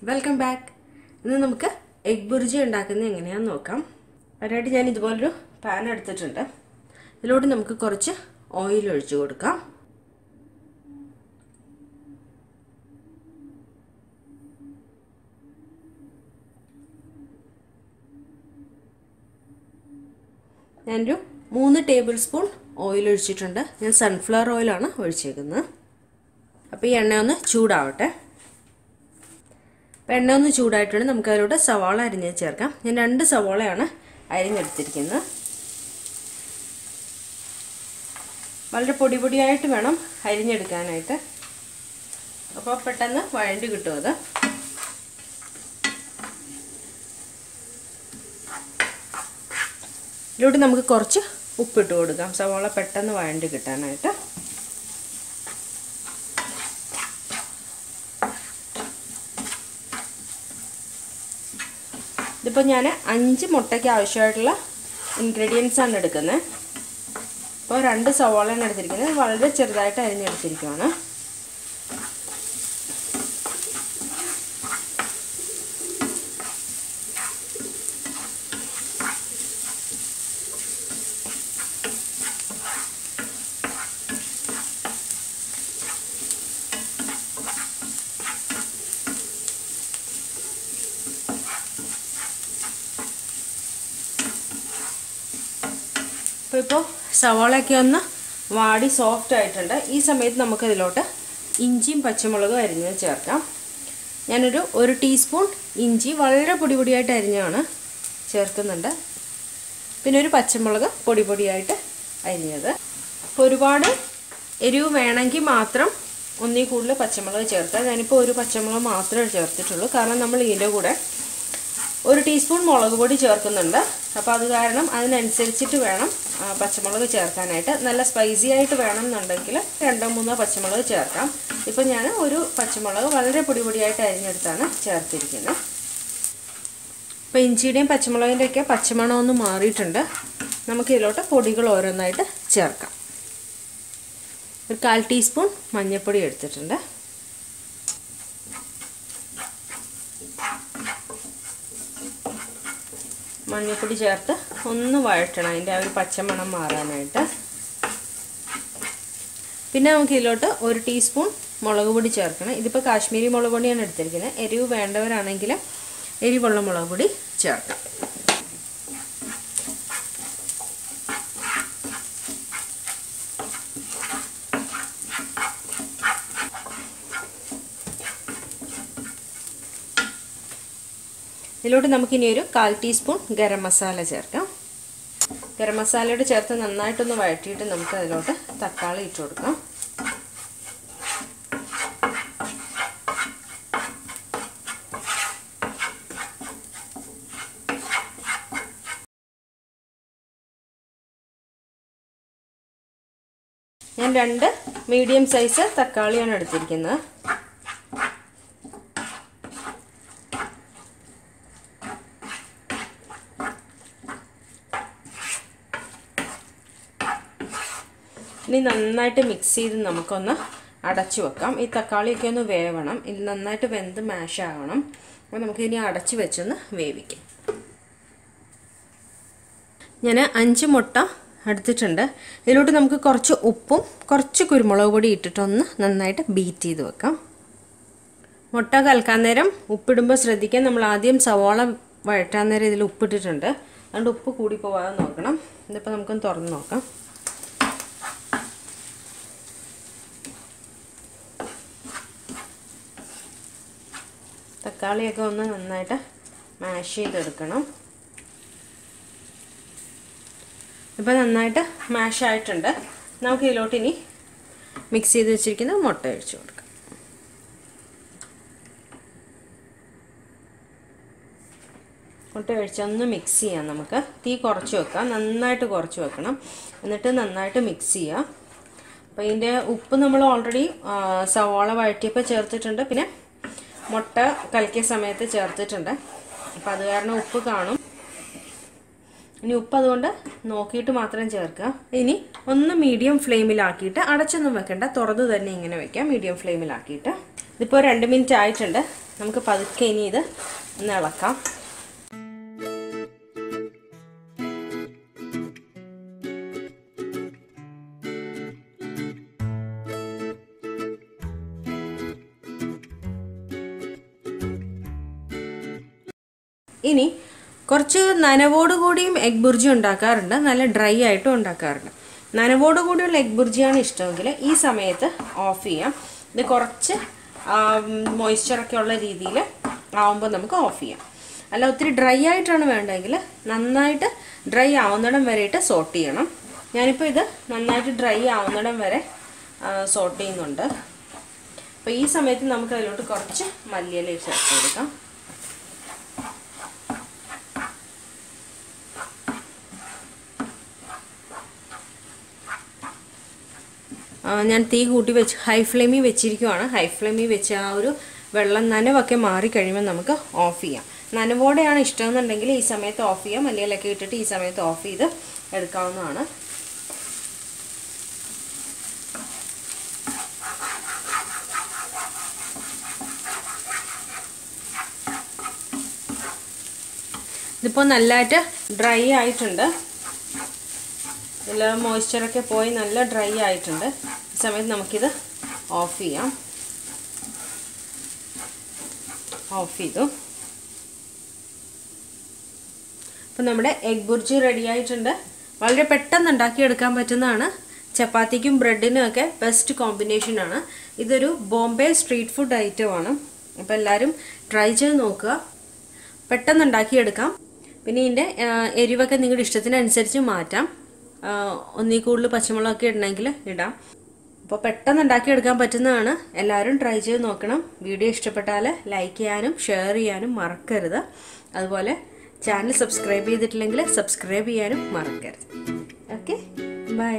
Welcome back. ഇന്ന് നമുക്ക് egg bhurji ഉണ്ടാക്കുന്നത് എങ്ങനെയാണെന്ന് നോക്കാം. അതിനായിട്ട് ഞാൻ ഇതുപോലൊരു പാൻ എടുത്തിട്ടുണ്ട്. ഇതിലോട്ട് നമുക്ക് കുറച്ച് ഓയിൽ ഒഴിച്ചു കൊടുക്കാം. ഞാനൊരു 3 ടേബിൾ സ്പൂൺ ഓയിൽ ഒഴിച്ചിട്ടുണ്ട്. ഞാൻ സൺഫ്ലവർ ഓയിലാണ് ഒഴിച്ചേക്കുന്നത്. അപ്പോൾ ഈ എണ്ണ ഒന്ന് ചൂടാവട്ടെ. എണ്ണ ഒന്ന് ചൂടായിട്ടുണ്ട്. നമുക്ക് അതിലോട്ട് സവാള അരിഞ്ഞ് ചേർക്കാം. ഞാൻ 2 സവാളയാണ് അരിഞ്ഞെടുത്തിരിക്കുന്നത്. വളരെ പൊടിയായിട്ട് വേണം അരിഞ്ഞെടുക്കാനായിട്ട്. അപ്പോൾ പെട്ടെന്ന് വഴണ്ടി കിട്ടും അത്. ഇതിലോട്ട് നമുക്ക് കുറച്ച് ഉപ്പിട്ട് കൊടുക്കാം, സവാള പെട്ടെന്ന് വഴണ്ടി കിട്ടാനായിട്ട്. ഇതിപ്പോൾ ഞാൻ 5 മുട്ടയ്ക്ക് ആവശ്യമായിട്ടുള്ള ഇൻഗ്രീഡിയൻസ് ആണ് എടുക്കുന്നത്. അപ്പോൾ 2 സവാളയാണ് എടുത്തിരിക്കുന്നത്. വളരെ ചെറുതായിട്ട് അരിഞ്ഞെടുത്തിരിക്കുകയാണ്. ഇപ്പോൾ സവാളയൊക്കെ ഒന്ന് വാടി സോഫ്റ്റ് ആയിട്ടുണ്ട്. ഈ സമയത്ത് നമുക്കതിലോട്ട് ഇഞ്ചിയും പച്ചമുളകും അരിഞ്ഞത് ചേർക്കാം. ഞാനൊരു 1 ടീസ്പൂൺ ഇഞ്ചി വളരെ പൊടിയായിട്ട് അരിഞ്ഞാണ് ചേർക്കുന്നുണ്ട്. പിന്നെ ഒരു പച്ചമുളക് പൊടിയായിട്ട് അരിഞ്ഞത്. അപ്പോൾ ഒരുപാട് എരിവ് വേണമെങ്കിൽ മാത്രം ഒന്നിൽ കൂടുതൽ പച്ചമുളക് ചേർക്കാം. ഞാനിപ്പോൾ ഒരു പച്ചമുളക് മാത്രമേ ചേർത്തിട്ടുള്ളൂ. കാരണം നമ്മൾ ഇതിൻ്റെ കൂടെ 1 ടീസ്പൂൺ മുളക് പൊടി ചേർക്കുന്നുണ്ട്. അപ്പോൾ അത് കാരണം അതിനനുസരിച്ചിട്ട് വേണം പച്ചമുളക് ചേർക്കാനായിട്ട്. നല്ല സ്പൈസി ആയിട്ട് വേണം എന്നുണ്ടെങ്കിൽ 2-3 പച്ചമുളക് ചേർക്കാം. ഇപ്പോൾ ഞാൻ ഒരു പച്ചമുളക് വളരെ പൊടിയായിട്ട് അരിഞ്ഞെടുത്താണ് ചേർത്തിരിക്കുന്നത്. ഇപ്പോൾ ഇഞ്ചിയുടെയും പച്ചമുളകിൻ്റെയൊക്കെ പച്ചമണം ഒന്ന് മാറിയിട്ടുണ്ട്. നമുക്കിതിലോട്ട് പൊടികൾ ഓരോന്നായിട്ട് ചേർക്കാം. ഒരു 1/4 ടീസ്പൂൺ മഞ്ഞൾപ്പൊടി എടുത്തിട്ടുണ്ട്. മഞ്ഞൾപ്പൊടി ചേർത്ത് ഒന്ന് വഴറ്റണം, അതിൻ്റെ ആ ഒരു പച്ചമണം മാറാനായിട്ട്. പിന്നെ നമുക്ക് ഇതിലോട്ട് 1 ടീസ്പൂൺ മുളക് പൊടി ചേർക്കണം. ഇതിപ്പോൾ കാശ്മീരി മുളക് പൊടിയാണ് എടുത്തിരിക്കുന്നത്. എരിവ് വേണ്ടവരാണെങ്കിൽ എരിവുള്ള മുളക് പൊടി ചേർക്കാം. ഇതിലോട്ട് നമുക്കിനി ഒരു 1/4 ടീസ്പൂൺ ഗരം മസാല ചേർക്കാം. ഗരം മസാലയോട് ചേർത്ത് നന്നായിട്ടൊന്ന് വഴറ്റിയിട്ട് നമുക്ക് അതിലോട്ട് തക്കാളി ഇട്ട് കൊടുക്കാം. ഞാൻ 2 മീഡിയം സൈസ് തക്കാളിയാണ് എടുത്തിരിക്കുന്നത്. ഇനി നന്നായിട്ട് മിക്സ് ചെയ്ത് നമുക്കൊന്ന് അടച്ചു വെക്കാം. ഈ തക്കാളിയൊക്കെ ഒന്ന് വേവണം. ഇത് നന്നായിട്ട് വെന്ത് മാഷ് ആവണം. അപ്പോൾ നമുക്കിനി അടച്ച് വെച്ചൊന്ന് വേവിക്കാം. ഞാൻ 5 മുട്ട എടുത്തിട്ടുണ്ട്. ഇതിലോട്ട് നമുക്ക് കുറച്ച് ഉപ്പും കുറച്ച് കുരുമുളക് പൊടി ഇട്ടിട്ടൊന്ന് നന്നായിട്ട് ബീറ്റ് ചെയ്ത് വെക്കാം. മുട്ട കലക്കാൻ നേരം ഉപ്പിടുമ്പോൾ ശ്രദ്ധിക്കാൻ. നമ്മൾ ആദ്യം സവാള വഴറ്റാൻ നേരം ഇതിൽ ഉപ്പിട്ടിട്ടുണ്ട്. അതുകൊണ്ട് ഉപ്പ് കൂടി പോകാതെ നോക്കണം. ഇതിപ്പോൾ നമുക്കൊന്ന് തുറന്ന് നോക്കാം. തക്കാളിയൊക്കെ ഒന്ന് നന്നായിട്ട് മാഷ് ചെയ്തെടുക്കണം. ഇപ്പോൾ നന്നായിട്ട് മാഷ് ആയിട്ടുണ്ട്. നമുക്ക് ഇതിലോട്ട് ഇനി മിക്സ് ചെയ്ത് വെച്ചിരിക്കുന്ന മുട്ട ഒഴിച്ച് കൊടുക്കാം. മുട്ട ഒഴിച്ചൊന്ന് മിക്സ് ചെയ്യാം. നമുക്ക് തീ കുറച്ച് വെക്കാം, നന്നായിട്ട് കുറച്ച് വെക്കണം. എന്നിട്ട് നന്നായിട്ട് മിക്സ് ചെയ്യാം. അപ്പോൾ ഇതിൻ്റെ ഉപ്പ് നമ്മൾ ഓൾറെഡി സവാള വഴറ്റിയപ്പോൾ ചേർത്തിട്ടുണ്ട്. പിന്നെ മുട്ട കലക്കിയ സമയത്ത് ചേർത്തിട്ടുണ്ട്. അപ്പോൾ അത് കാരണം ഉപ്പ് കാണും. ഇനി ഉപ്പ് അതുകൊണ്ട് നോക്കിയിട്ട് മാത്രം ചേർക്കുക. ഇനി ഒന്ന് മീഡിയം ഫ്ലെയിമിലാക്കിയിട്ട്, അടച്ചൊന്നും വെക്കണ്ട, തുറന്ന് തന്നെ ഇങ്ങനെ വെക്കാം. മീഡിയം ഫ്ലെയിമിലാക്കിയിട്ട് ഇതിപ്പോൾ 2 മിനിറ്റ് ആയിട്ടുണ്ട്. നമുക്ക് പതുക്കെ ഇനി ഇത് ഒന്ന് ഇളക്കാം. ഇനി കുറച്ച് നനവോട് കൂടിയും എഗ് ബുർജി ഉണ്ടാക്കാറുണ്ട്, നല്ല ഡ്രൈ ആയിട്ടും ഉണ്ടാക്കാറുണ്ട്. നനവോട് കൂടിയുള്ള എഗ് ബുർജിയാണ് ഇഷ്ടമെങ്കിൽ ഈ സമയത്ത് ഓഫ് ചെയ്യാം. ഇത് കുറച്ച് മോയ്സ്ചറൊക്കെ ഉള്ള രീതിയിൽ ആവുമ്പോൾ നമുക്ക് ഓഫ് ചെയ്യാം. അല്ല ഒത്തിരി ഡ്രൈ ആയിട്ടാണ് വേണ്ടതെങ്കിൽ നന്നായിട്ട് ഡ്രൈ ആവുന്നിടം വരെയിട്ട് സോട്ട് ചെയ്യണം. ഞാനിപ്പോൾ ഇത് നന്നായിട്ട് ഡ്രൈ ആവുന്നിടം വരെ സോട്ട് ചെയ്യുന്നുണ്ട്. അപ്പോൾ ഈ സമയത്ത് നമുക്ക് അതിലോട്ട് കുറച്ച് മല്ലിയില ചേർത്ത് കൊടുക്കാം. ഞാൻ തീ കൂട്ടി വെച്ച് ഹൈ ഫ്ലെയിമിൽ വെച്ചിരിക്കുവാണ്. ഹൈ ഫ്ലെയിമിൽ വെച്ച് ആ ഒരു വെള്ളം നനവൊക്കെ മാറിക്കഴിയുമ്പോൾ നമുക്ക് ഓഫ് ചെയ്യാം. നനവോടെയാണ് ഇഷ്ടമെന്നുണ്ടെങ്കിൽ ഈ സമയത്ത് ഓഫ് ചെയ്യാം. മല്ലിയിലൊക്കെ ഇട്ടിട്ട് ഈ സമയത്ത് ഓഫ് ചെയ്ത് എടുക്കാവുന്നതാണ്. ഇതിപ്പോൾ നല്ലതായിട്ട് ഡ്രൈ ആയിട്ടുണ്ട്. ഇതിൽ മോയ്സ്ചറൊക്കെ പോയി നല്ല ഡ്രൈ ആയിട്ടുണ്ട്. ഈ സമയത്ത് നമുക്കിത് ഓഫ് ചെയ്യാം. ഓഫ് ചെയ്തു. അപ്പം നമ്മുടെ എഗ് ബുർജി റെഡി ആയിട്ടുണ്ട്. വളരെ പെട്ടെന്ന് ഉണ്ടാക്കിയെടുക്കാൻ പറ്റുന്നതാണ്. ചപ്പാത്തിക്കും ബ്രെഡിനും ഒക്കെ ബെസ്റ്റ് കോമ്പിനേഷനാണ്. ഇതൊരു ബോംബെ സ്ട്രീറ്റ് ഫുഡ് ഐറ്റമാണ്. അപ്പോൾ എല്ലാവരും ട്രൈ ചെയ്ത് നോക്കുക. പെട്ടെന്ന് ഉണ്ടാക്കിയെടുക്കാം. പിന്നെ ഇതിൻ്റെ എരിവൊക്കെ നിങ്ങളുടെ ഇഷ്ടത്തിനനുസരിച്ച് മാറ്റാം. ഒന്നിൽ കൂടുതൽ പച്ചമുളകൊക്കെ ഇടണമെങ്കിൽ ഇടാം. അപ്പോൾ പെട്ടെന്ന് ഉണ്ടാക്കിയെടുക്കാൻ പറ്റുന്നതാണ്. എല്ലാവരും ട്രൈ ചെയ്ത് നോക്കണം. വീഡിയോ ഇഷ്ടപ്പെട്ടാൽ ലൈക്ക് ചെയ്യാനും ഷെയർ ചെയ്യാനും മറക്കരുത്. അതുപോലെ ചാനൽ സബ്സ്ക്രൈബ് ചെയ്തിട്ടില്ലെങ്കിൽ സബ്സ്ക്രൈബ് ചെയ്യാനും മറക്കരുത്. Okay, by.